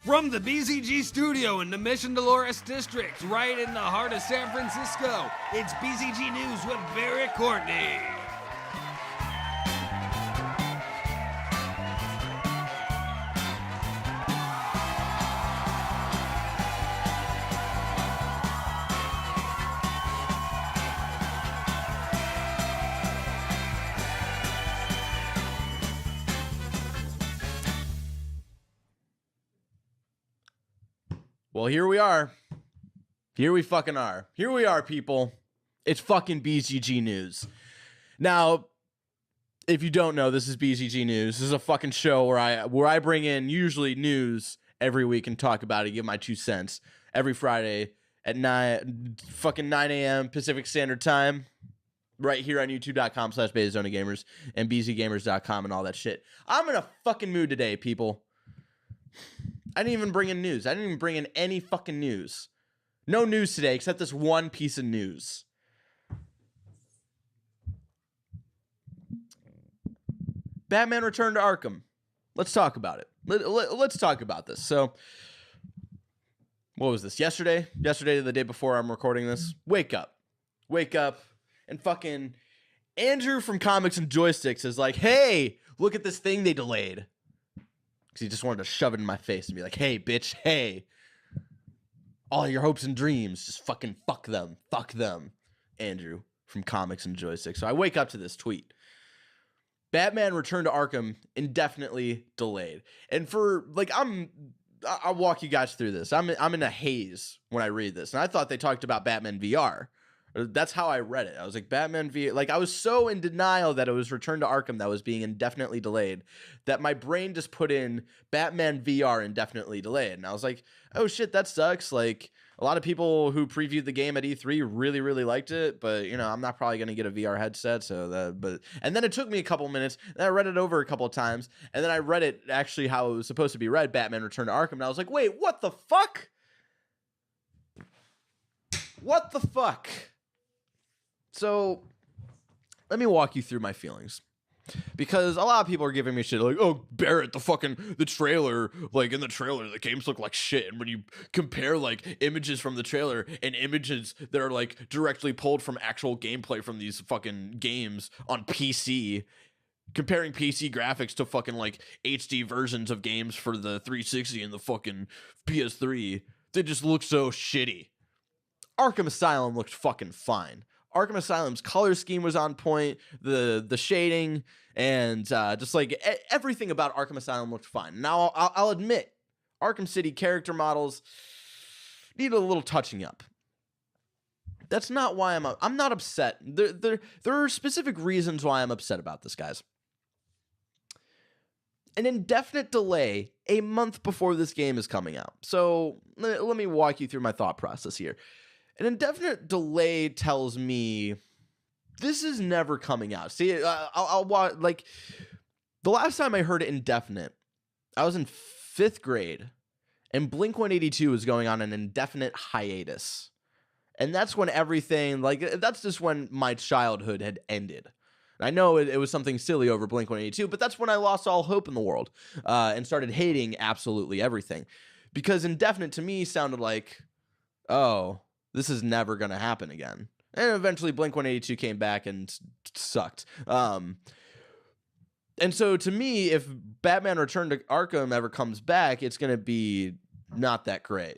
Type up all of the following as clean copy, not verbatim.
From the BzG studio in the Mission Dolores district, right in the heart of San Francisco, it's BzG News with Barrett Courtney. Well, here we are. Here we fucking are. Here we are, people. It's fucking BzG News. Now, if you don't know, this is BzG News. This is a fucking show where I bring in usually news every week and talk about it, give my 2 cents every Friday at 9 a.m. Pacific Standard Time, right here on youtube.com/BetaZonaGamers and BZGamers.com and all that shit. I'm in a fucking mood today, people. I didn't even bring in news. I didn't even bring in any fucking news. No news today except this one piece of news. Batman Returned to Arkham. Let's talk about it. Let's talk about this. So, what was this? Yesterday? Yesterday, the day before I'm recording this? Wake up. Wake up. And fucking Andrew from Comics and Joysticks is like, hey, look at this thing they delayed. Because he just wanted to shove it in my face and be like, hey, bitch, hey. All your hopes and dreams, just fucking fuck them. Fuck them. Andrew from Comics and Joysticks. So I wake up to this tweet. Batman Returned to Arkham indefinitely delayed. And for, like, I'll walk you guys through this. I'm in a haze when I read this. And I thought they talked about Batman VR. That's how I read it. I was like, Batman VR. Like, I was so in denial that it was Return to Arkham that was being indefinitely delayed that my brain just put in Batman VR indefinitely delayed. And I was like, oh shit, that sucks. Like, a lot of people who previewed the game at E3 really, really liked it. But, you know, I'm not probably going to get a VR headset. And then it took me a couple minutes. And I read it over a couple of times. And then I read it actually how it was supposed to be read, Batman Return to Arkham. And I was like, wait, what the fuck? What the fuck? So, let me walk you through my feelings. Because a lot of people are giving me shit like, oh, Barrett, the trailer, like, in the trailer, the games look like shit. And when you compare, like, images from the trailer and images that are, like, directly pulled from actual gameplay from these fucking games on PC, comparing PC graphics to fucking, like, HD versions of games for the 360 and the fucking PS3, they just look so shitty. Arkham Asylum looked fucking fine. Arkham Asylum's color scheme was on point, the shading, and just like everything about Arkham Asylum looked fine. Now, I'll admit, Arkham City character models need a little touching up. That's not why I'm not upset. There are specific reasons why I'm upset about this, guys. An indefinite delay a month before this game is coming out. So let me walk you through my thought process here. An indefinite delay tells me this is never coming out. See, I'll watch, like, the last time I heard indefinite, I was in 5th grade, and Blink-182 was going on an indefinite hiatus. And that's when everything, like, that's just when my childhood had ended. I know it was something silly over Blink-182, but that's when I lost all hope in the world and started hating absolutely everything. Because indefinite to me sounded like, oh, this is never going to happen again. And eventually Blink-182 came back and sucked. And so to me, if Batman Return to Arkham ever comes back, it's going to be not that great.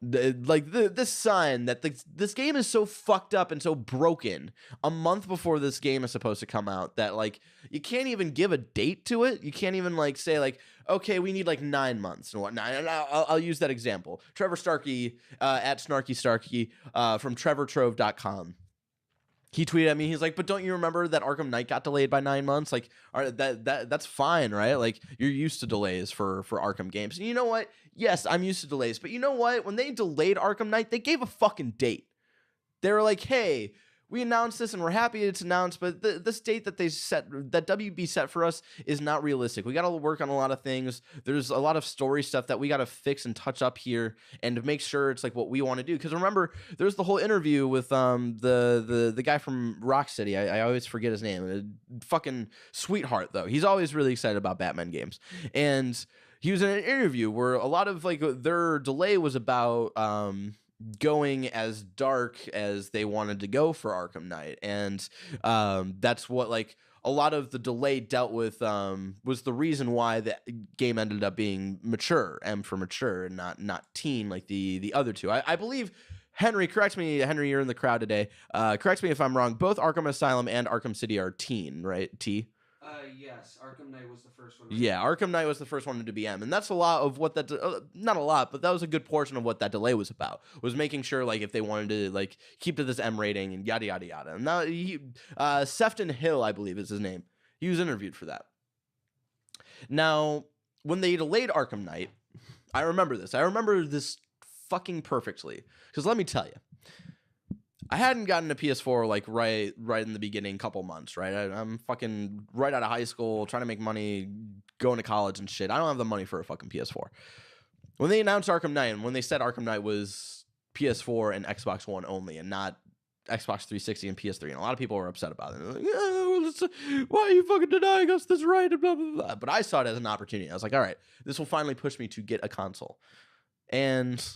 This sign that this game is so fucked up and so broken a month before this game is supposed to come out that, like, you can't even give a date to it. You can't even, like, say, like, okay, we need like 9 months and whatnot. And I'll use that example. Trevor Starkey at Snarky Starkey from trevortrove.com. He tweeted at me. He's like, but don't you remember that Arkham Knight got delayed by 9 months? Like, that's fine, right? Like, you're used to delays for Arkham games. And you know what? Yes, I'm used to delays. But you know what? When they delayed Arkham Knight, they gave a fucking date. They were like, hey, we announced this and we're happy it's announced, but this date that they set, that WB set for us, is not realistic. We got to work on a lot of things. There's a lot of story stuff that we got to fix and touch up here and to make sure it's like what we want to do. Because remember, there's the whole interview with the guy from Rocksteady. I always forget his name. Fucking sweetheart, though. He's always really excited about Batman games. And he was in an interview where a lot of like their delay was about going as dark as they wanted to go for Arkham Knight, and that's what like a lot of the delay dealt with was the reason why the game ended up being mature, M for mature, and not teen like the other two. I believe, Henry, correct me. Henry, you're in the crowd today. Correct me if I'm wrong. Both Arkham Asylum and Arkham City are teen, right? T? Yes. Arkham Knight was the first one. Yeah, Arkham Knight was the first one to be M, and that's a lot of what that not a lot, but that was a good portion of what that delay was about. Was making sure like if they wanted to like keep to this M rating and yada yada yada. And now Sefton Hill, I believe is his name. He was interviewed for that. Now, when they delayed Arkham Knight, I remember this. I remember this fucking perfectly, because let me tell you, I hadn't gotten a PS4 like right in the beginning, couple months, right? I'm fucking right out of high school, trying to make money, going to college and shit. I don't have the money for a fucking PS4. When they announced Arkham Knight, and when they said Arkham Knight was PS4 and Xbox One only, and not Xbox 360 and PS3, and a lot of people were upset about it. Like, why are you fucking denying us this right? And blah, blah, blah. But I saw it as an opportunity. I was like, all right, this will finally push me to get a console. And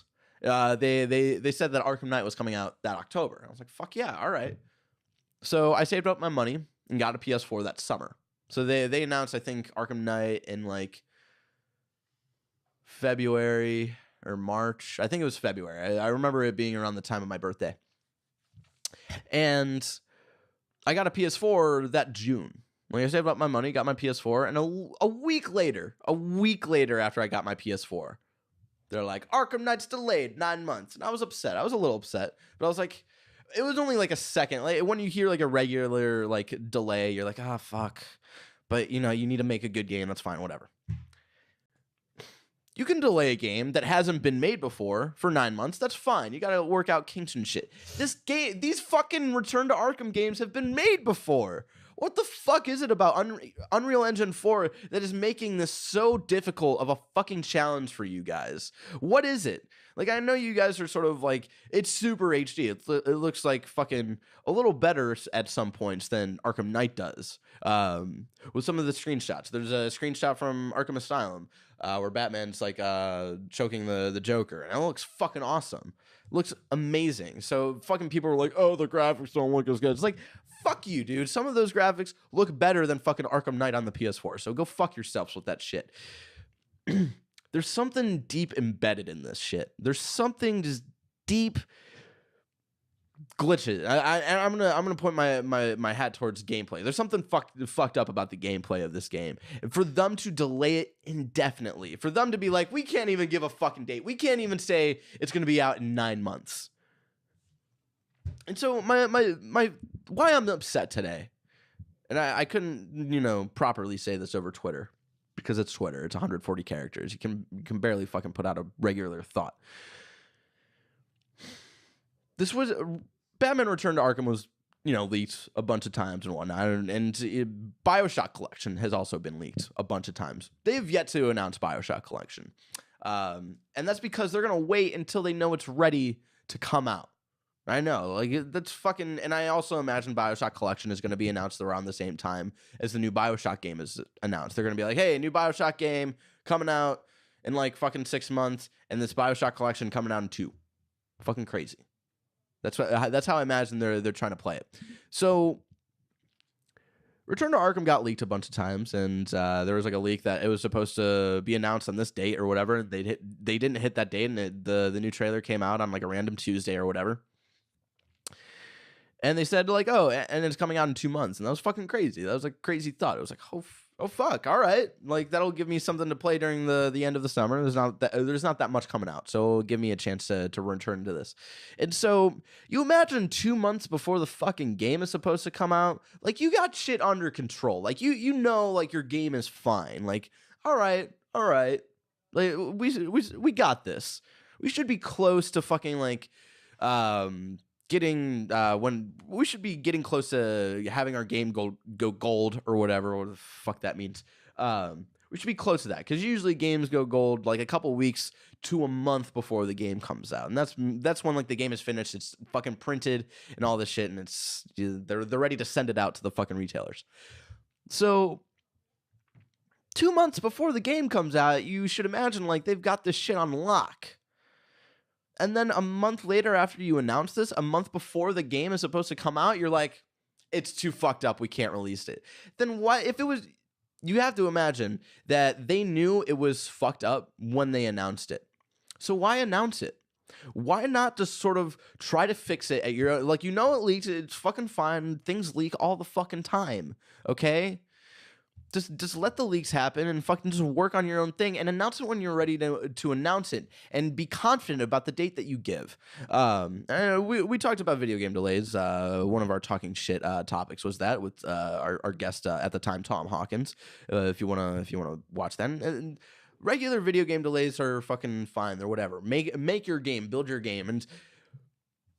they said that Arkham Knight was coming out that October. I was like, fuck yeah, all right. So I saved up my money and got a PS4 that summer. So they announced, I think, Arkham Knight in like February or March. I think it was February. I remember it being around the time of my birthday. And I got a PS4 that June. Like, I saved up my money, got my PS4, and a week later after I got my PS4, they're like, Arkham Knight's delayed 9 months. And I was upset. I was a little upset. But I was like, it was only like a second. Like, when you hear like a regular like delay, you're like, ah, fuck. But, you know, you need to make a good game. That's fine. Whatever. You can delay a game that hasn't been made before for 9 months. That's fine. You got to work out kinks and shit. These fucking Return to Arkham games have been made before. What the fuck is it about Unreal Engine 4 that is making this so difficult of a fucking challenge for you guys? What is it? Like, I know you guys are sort of like, it's super HD. It looks like fucking a little better at some points than Arkham Knight does. With some of the screenshots. There's a screenshot from Arkham Asylum where Batman's like choking the Joker. And it looks fucking awesome. It looks amazing. So fucking people are like, oh, the graphics don't look as good. It's like, fuck you, dude. Some of those graphics look better than fucking Arkham Knight on the PS4. So go fuck yourselves with that shit. There's something deep embedded in this shit. There's something just deep glitches. I'm gonna point my hat towards gameplay. There's something fucked up about the gameplay of this game. And for them to delay it indefinitely, for them to be like, we can't even give a fucking date. We can't even say it's gonna be out in 9 months. And so my why I'm upset today, and I couldn't, you know, properly say this over Twitter because it's Twitter. It's 140 characters. You can barely fucking put out a regular thought. This was Batman Return to Arkham was, you know, leaked a bunch of times and whatnot, and BioShock Collection has also been leaked a bunch of times. They've yet to announce BioShock Collection, and that's because they're gonna wait until they know it's ready to come out. I know, like, that's fucking, and I also imagine BioShock Collection is going to be announced around the same time as the new BioShock game is announced. They're going to be like, hey, a new BioShock game coming out in like fucking 6 months, and this BioShock Collection coming out in 2. Fucking crazy. That's how I imagine they're trying to play it. So Return to Arkham got leaked a bunch of times, and there was like a leak that it was supposed to be announced on this date or whatever. They didn't hit that date, and the new trailer came out on like a random Tuesday or whatever. And they said, like, oh, and it's coming out in 2 months. And that was fucking crazy. That was a crazy thought. It was like, oh fuck, all right. Like, that'll give me something to play during the end of the summer. There's not that much coming out. So it'll give me a chance to return to this. And so you imagine 2 months before the fucking game is supposed to come out. Like, you got shit under control. Like, you know, like, your game is fine. Like, all right. Like, we got this. We should be close to fucking, like, when we should be getting close to having our game go gold or whatever the fuck that means. We should be close to that, because usually games go gold like a couple weeks to a month before the game comes out, and that's when like the game is finished, it's fucking printed and all this shit, and it's they're ready to send it out to the fucking retailers. So 2 months before the game comes out, you should imagine like they've got this shit on lock. And then a month later, after you announce this, a month before the game is supposed to come out, you're like, it's too fucked up, we can't release it. Then why, if it was, you have to imagine that they knew it was fucked up when they announced it. So why announce it? Why not just sort of try to fix it at your, like, you know it leaks, it's fucking fine, things leak all the fucking time, okay? Just let the leaks happen and fucking just work on your own thing and announce it when you're ready to announce it and be confident about the date that you give. We talked about video game delays. One of our talking shit topics was that with our guest at the time, Tom Hawkins. If you wanna watch that. And regular video game delays are fucking fine. They're whatever. Make your game, build your game, and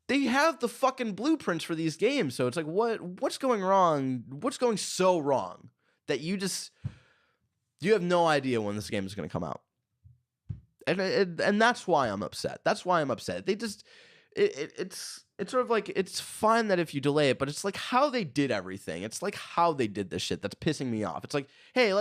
they have the fucking blueprints for these games. So it's like, what's going wrong? What's going so wrong that you have no idea when this game is going to come out? And that's why I'm upset. That's why I'm upset. They just, it's sort of like, it's fine that if you delay it, but it's like how they did everything. It's like how they did this shit that's pissing me off. It's like, hey,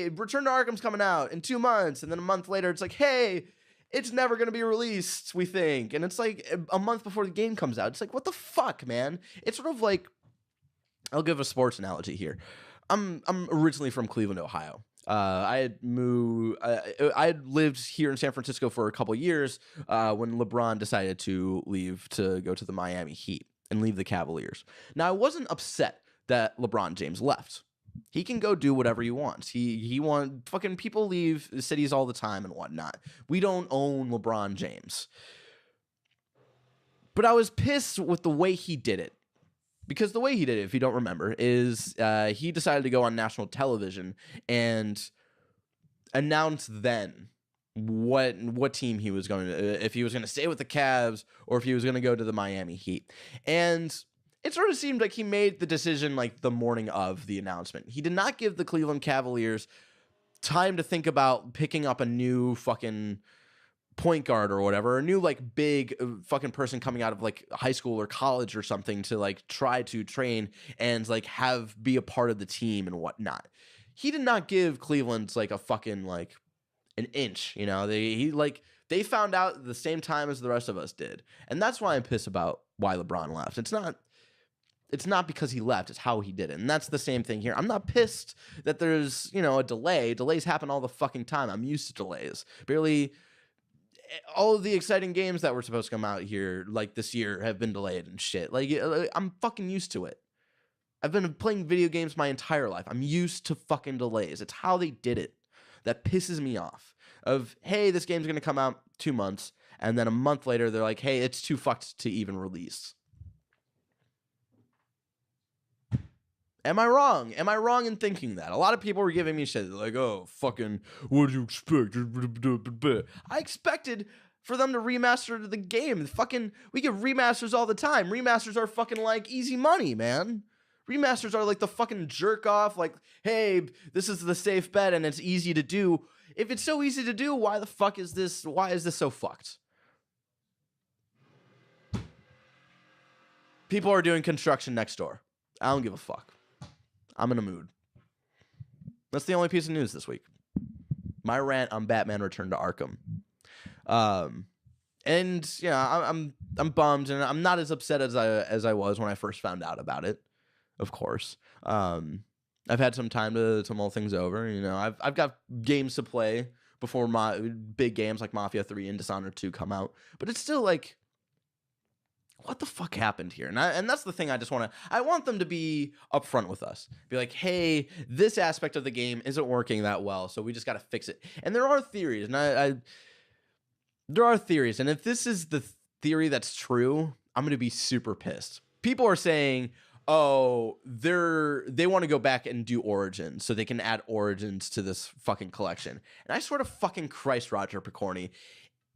Return to Arkham's coming out in 2 months. And then a month later, it's like, hey, it's never going to be released, we think. And it's like a month before the game comes out. It's like, what the fuck, man? It's sort of like, I'll give a sports analogy here. I'm originally from Cleveland, Ohio. I had lived here in San Francisco for a couple years when LeBron decided to leave to go to the Miami Heat and leave the Cavaliers. Now, I wasn't upset that LeBron James left. He can go do whatever he wants. Fucking people leave cities all the time and whatnot. We don't own LeBron James. But I was pissed with the way he did it. Because the way he did it, if you don't remember, is he decided to go on national television and announce then what team he was going to, if he was going to stay with the Cavs or if he was going to go to the Miami Heat. And it sort of seemed like he made the decision like the morning of the announcement. He did not give the Cleveland Cavaliers time to think about picking up a new fucking point guard or whatever, a new like big fucking person coming out of like high school or college or something to like try to train and like be a part of the team and whatnot. He did not give Cleveland's like a fucking like an inch, you know. They found out at the same time as the rest of us did, and that's why I'm pissed about why LeBron left. It's not because he left, it's how he did it. And that's the same thing here. I'm not pissed that there's, you know, a delay. Delays happen all the fucking time. I'm used to delays. Barely all of the exciting games that were supposed to come out here, like this year, have been delayed and shit. Like, I'm fucking used to it. I've been playing video games my entire life. I'm used to fucking delays. It's how they did it that pisses me off. Of, hey, this game's going to come out 2 months, and then a month later, they're like, hey, it's too fucked to even release. Am I wrong? Am I wrong in thinking that? A lot of people were giving me shit. They're like, oh, fucking, what did you expect? I expected for them to remaster the game. Fucking, we get remasters all the time. Remasters are fucking like easy money, man. Remasters are like the fucking jerk off, like, hey, this is the safe bet and it's easy to do. If it's so easy to do, why is this so fucked? People are doing construction next door. I don't give a fuck. I'm in a mood. That's the only piece of news this week. My rant on Batman Return to Arkham. And yeah, I'm bummed, and I'm not as upset as I was when I first found out about it. Of course, I've had some time to mull things over. You know, I've got games to play before my big games like Mafia 3 and Dishonored 2 come out. But it's still like, what the fuck happened here? And that's the thing I want them to be upfront with us. Be like, hey, this aspect of the game isn't working that well, so we just got to fix it. And there are theories, and there are theories. And if this is the theory that's true, I'm going to be super pissed. People are saying, oh, they want to go back and do Origins so they can add Origins to this fucking collection. And I swear to fucking Christ, Roger Picorni,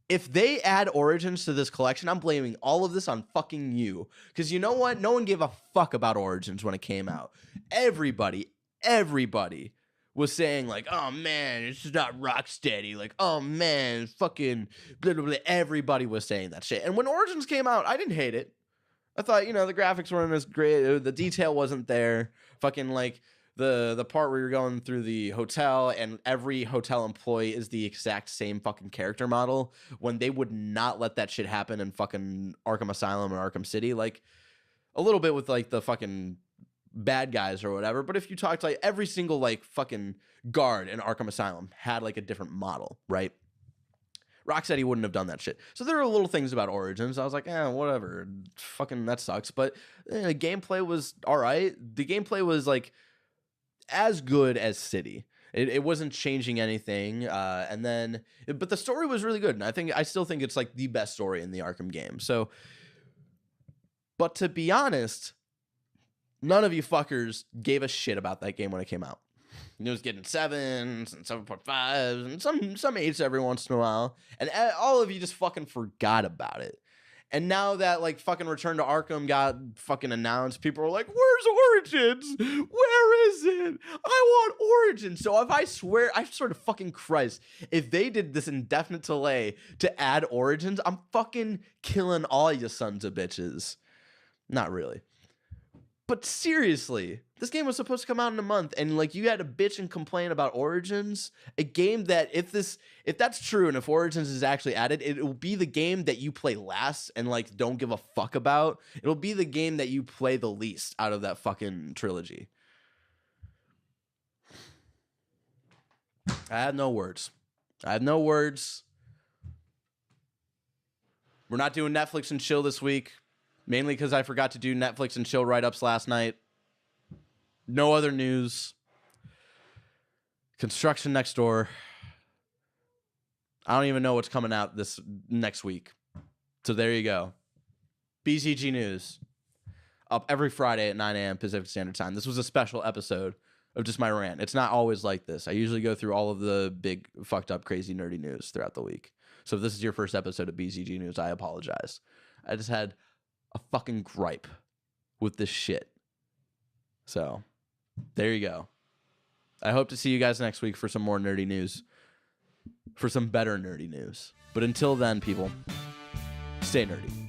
if they add Origins to this collection, I'm blaming all of this on fucking you. Because you know what? No one gave a fuck about Origins when it came out. Everybody was saying like, oh man, it's not Rocksteady. Like, oh man, fucking blah, blah, blah. Everybody was saying that shit. And when Origins came out, I didn't hate it. I thought, the graphics weren't as great. The detail wasn't there. Fucking like The part where you're going through the hotel and every hotel employee is the exact same fucking character model, when they would not let that shit happen in fucking Arkham Asylum or Arkham City. Like, a little bit with like the fucking bad guys or whatever, but if you talk to like every single like fucking guard in Arkham Asylum had like a different model, right? Rocksteady wouldn't have done that shit. So there are little things about Origins. I was like, whatever. Fucking that sucks. But gameplay was all right. The gameplay was like as good as City. It wasn't changing anything. But the story was really good. And I still think it's like the best story in the Arkham game. So, but to be honest, none of you fuckers gave a shit about that game when it came out. It was getting 7s and 7.5s and some 8s every once in a while. And all of you just fucking forgot about it. And now that like fucking Return to Arkham got fucking announced, people are like, where's Origins? Where is it? I want Origins. So if I swear to fucking Christ, if they did this indefinite delay to add Origins, I'm fucking killing all you sons of bitches. Not really. But seriously, this game was supposed to come out in a month, and like you had to bitch and complain about Origins, a game that if that's true and if Origins is actually added, it will be the game that you play last and like don't give a fuck about. It'll be the game that you play the least out of that fucking trilogy. I have no words. We're not doing Netflix and chill this week. Mainly because I forgot to do Netflix and chill write-ups last night. No other news. Construction next door. I don't even know what's coming out this next week. So there you go. BzG News. Up every Friday at 9 a.m. Pacific Standard Time. This was a special episode of just my rant. It's not always like this. I usually go through all of the big, fucked up, crazy, nerdy news throughout the week. So if this is your first episode of BzG News, I apologize. I just had a fucking gripe with this shit. So, there you go. I hope to see you guys next week for some more nerdy news. For some better nerdy news. But until then, people, stay nerdy.